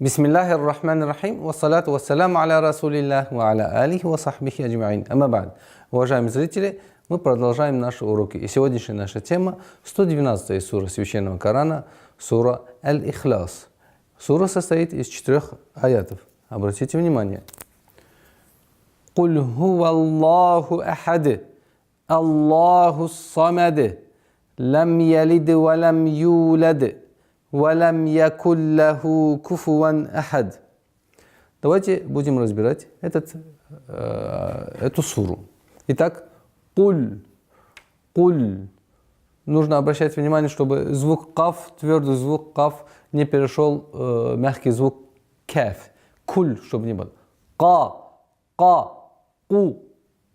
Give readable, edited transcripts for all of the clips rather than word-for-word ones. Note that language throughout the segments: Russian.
Бисмиллахир рахманир рахим, вассалату вассаляму аля расулиллах, ва аля алихи ва сахбихи аджмаин. Амма ба'д. Уважаемые зрители, мы продолжаем наши уроки. И сегодняшняя наша тема 112 сура Священного Корана, сура Аль-Ихлас. Сура состоит из 4 аятов. Обратите внимание. Куль хуваллаху ахад, Аллаху самад, лам ялид ва лам юлад. «Валям якуллаху куфуан ахад». Давайте будем разбирать эту суру. Итак, «Куль». Нужно обращать внимание, чтобы звук «каф», твердый звук «каф» не перешел мягкий звук «каф». «Куль», чтобы не было. «Ка», «ку»,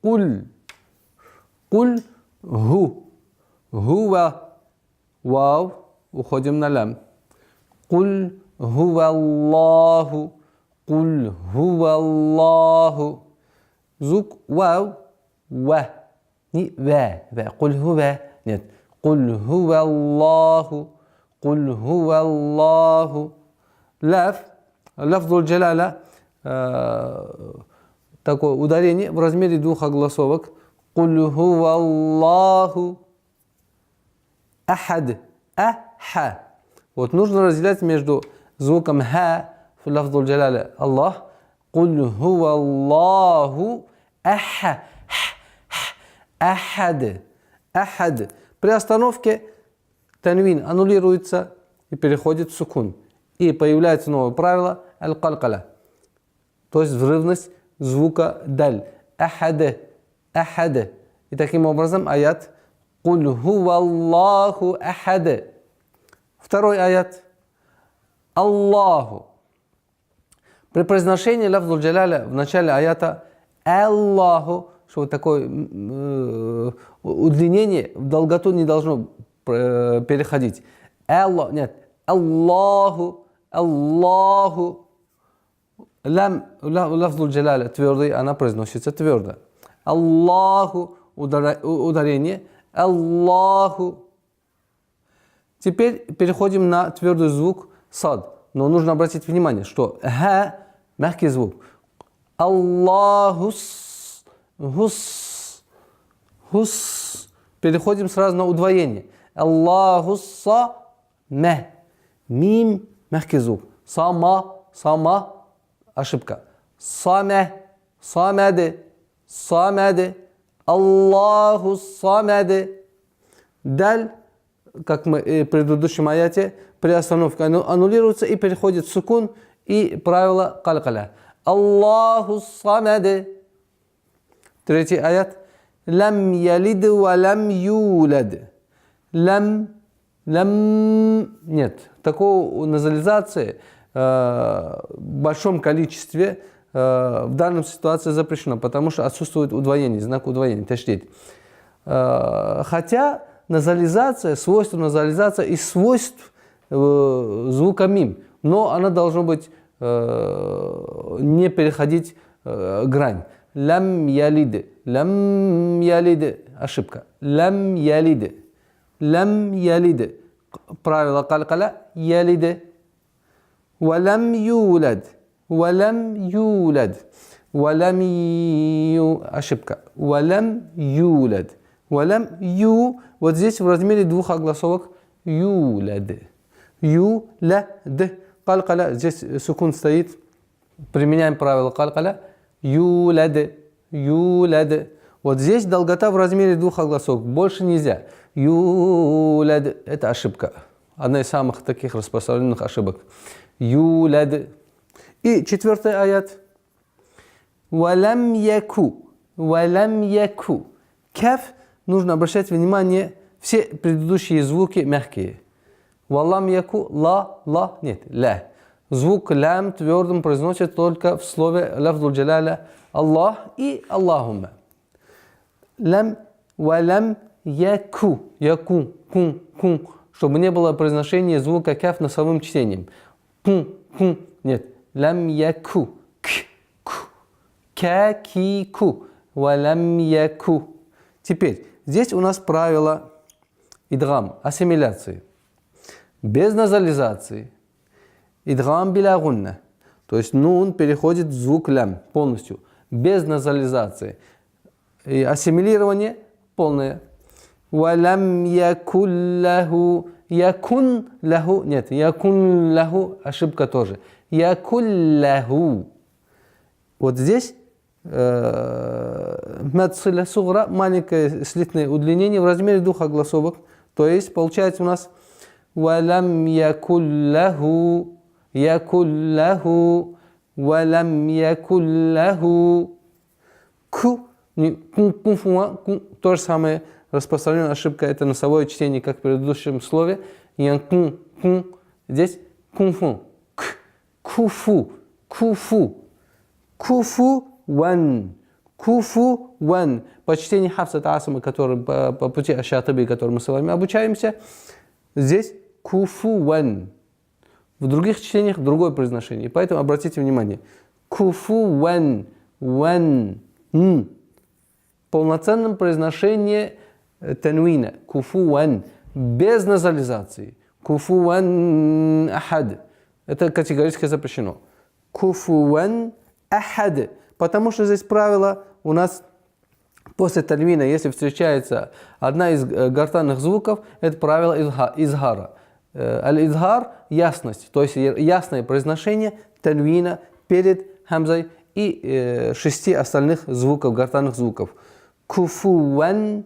«куль». «Куль», «ху». «Хува», «вау». Уходим на лям. Куль хуваллаху. Куль хуваллаху. Звук вау. Ва. Не ва. Куль хува. Нет. Куль хуваллаху. Куль хуваллаху. Лав. Лафзуль джаляля. Такое ударение в размере 2 огласовок. Куль хуваллаху. Ахад. Ха. Вот нужно разделять между звуком ха в лафзуль джаляля Аллах. Куль хуваллаху аха. Ахад. Ахад. При остановке танвин аннулируется и переходит в сукун. И появляется новое правило аль-калкаля. То есть взрывность звука даль. Ахад. Ахад. И таким образом аят Куль хуваллаху ахад. Второй аят. Аллаху. При произношении лафзуль джаляля в начале аята Аллаху, что вот такое удлинение в долготу не должно переходить. Аллах, нет. Аллаху. Аллаху. Лафзуль джаляля твердый, она произносится твердо. Аллаху. Ударение. Аллаху. Теперь переходим на твердый звук сад. Но нужно обратить внимание, что ха мягкий звук. Аллахус. Хус. Хус. Переходим сразу на удвоение. Аллахусса. Ма. Мим мягкий звук. Сама. Сама. Ошибка. Саме. Самаде. Самаде. Аллаху самаде. Даль, как мы в предыдущем аяте, при остановке аннулируется и переходит в сукун и правило калкаля. Аллаху самаде. Третий аят. Лам ялид ва лам юлад. Лам. Нет. Такой назализации в большом количестве в данной ситуации запрещено, потому что отсутствует удвоение, знак удвоения, ташдид. Хотя назализация, свойство назализация из свойств звука мим, но она должна быть не переходить грань. Лам ялид, ошибка. Лам ялид, правило калкаля, ялид, валам юлад. Валям юлад. Ошибка. Валям юлад. Валям ю. Вот здесь в размере 2 огласовок юлад. Юлад. Калкаля. Здесь сукун стоит. Применяем правило калкаля. Юлад. Юлад. Вот здесь долгота в размере 2 огласовок. Больше нельзя. Юлад. Это ошибка. Одна из самых таких распространенных ошибок. Юлад. И 4 аят. Валям яку. Валям яку. Каф нужно обращать внимание, все предыдущие звуки мягкие. Валам яку, ла, нет, ла. Звук лям твердым произносит только в слове лафзуль джаляля Аллах и Аллахумма. Лам, валям яку. Яку, кун, кун. Чтобы не было произношения звука каф носовым чтением. Кун, кун, нет. Лам яку. Ка, ки, ку. Валям яку. Теперь, здесь у нас правило идгам, ассимиляции. Без назализации идгам биля гунна. То есть нун переходит в звук лям полностью, без назализации. И ассимилирование полное. Валям якун лаху. Якун лаху. Нет, якун лаху. Ошибка тоже. Якун лаху. Вот здесь мад силя сугра, маленькое слитное удлинение в размере двух огласовок. То есть получается у нас валям якун лаху. Якун лаху. Валям якун лаху. Ку. Кунфуа, то же самое распространенная ошибка, это носовое чтение, как в предыдущем слове. Янкун, кун, здесь кунфу, куфу, куфу, куфу, ван, куфу, ван. По чтению Хафса Асама, который по пути Аш-Шатиби, который мы с вами обучаемся, здесь куфу, ван. В других чтениях другое произношение, поэтому обратите внимание. Куфу, ван, ван, полноценном произношении танвина, куфуан, без назализации. Куфуан ахад. Это категорически запрещено. Куфуан ахад. Потому что здесь правило у нас после танвина, если встречается одна из гортанных звуков, это правило изгара. Аль-изгар – ясность, то есть ясное произношение танвина перед хамзой и 6 остальных звуков, гортанных звуков. Куфуан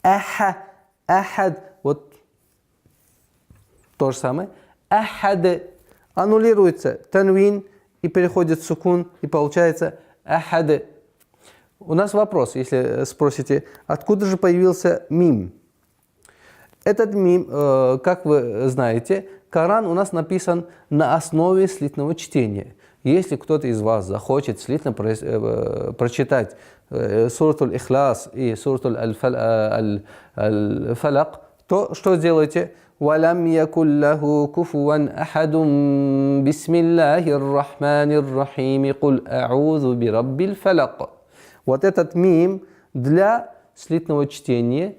аха, ахад. Вот то же самое. Ахад. Аннулируется танвин и переходит в сукун, и получается ахад. У нас вопрос, если спросите, откуда же появился мим? Этот мим, как вы знаете, Коран у нас написан на основе слитного чтения. Если кто-то из вас захочет слитно прочитать сурату Ихлас и сурату Аль-Фалак, то что сделаете? «Валям якуллаху куфуан ахадум бисмиллахир рахманир рахим куль а'узу бираббил фалак». Вот этот мим для слитного чтения,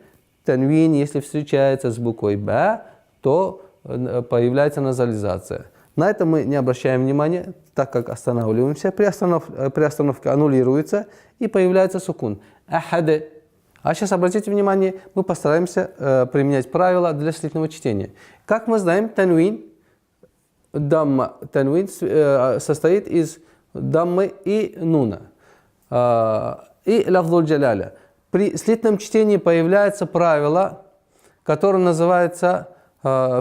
танвин, если встречается с буквой «ба», то появляется назализация. На это мы не обращаем внимания, так как останавливаемся. При остановке аннулируется и появляется сукун. Ахаде. А сейчас обратите внимание, мы постараемся применять правила для слитного чтения. Как мы знаем, танвин состоит из даммы и нуна. И лафзуль джаляля. При слитном чтении появляется правило, которое называется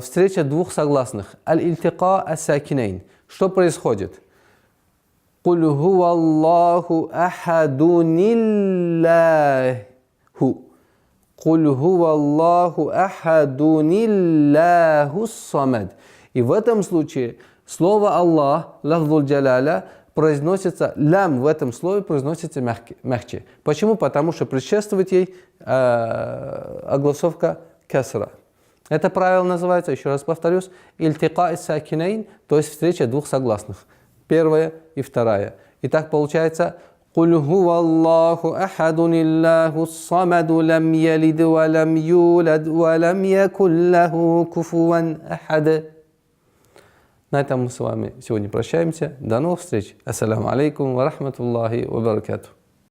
встреча двух согласных. Аль-ильтика ас-сакинейн. Что происходит? Куль хуваллаху ахадуниллаху. Куль хуваллаху ахадуниллаху самад. И в этом случае слово Аллах, лафзуль джаляля, произносится, лям в этом слове произносится мягче. Почему? Потому что предшествует ей огласовка касра. Это правило называется, еще раз повторюсь, ильтика ис-сакинейн, то есть встреча двух согласных. Первая и вторая. И так получается «Куль хуваллаху ахадун иллаху самаду лам ялид ва лам юлад ва лам якун лаху куфуан ахад». На этом мы с вами сегодня прощаемся. До новых встреч. Ассаламу алейкум ва рахматуллахи ва баракатух.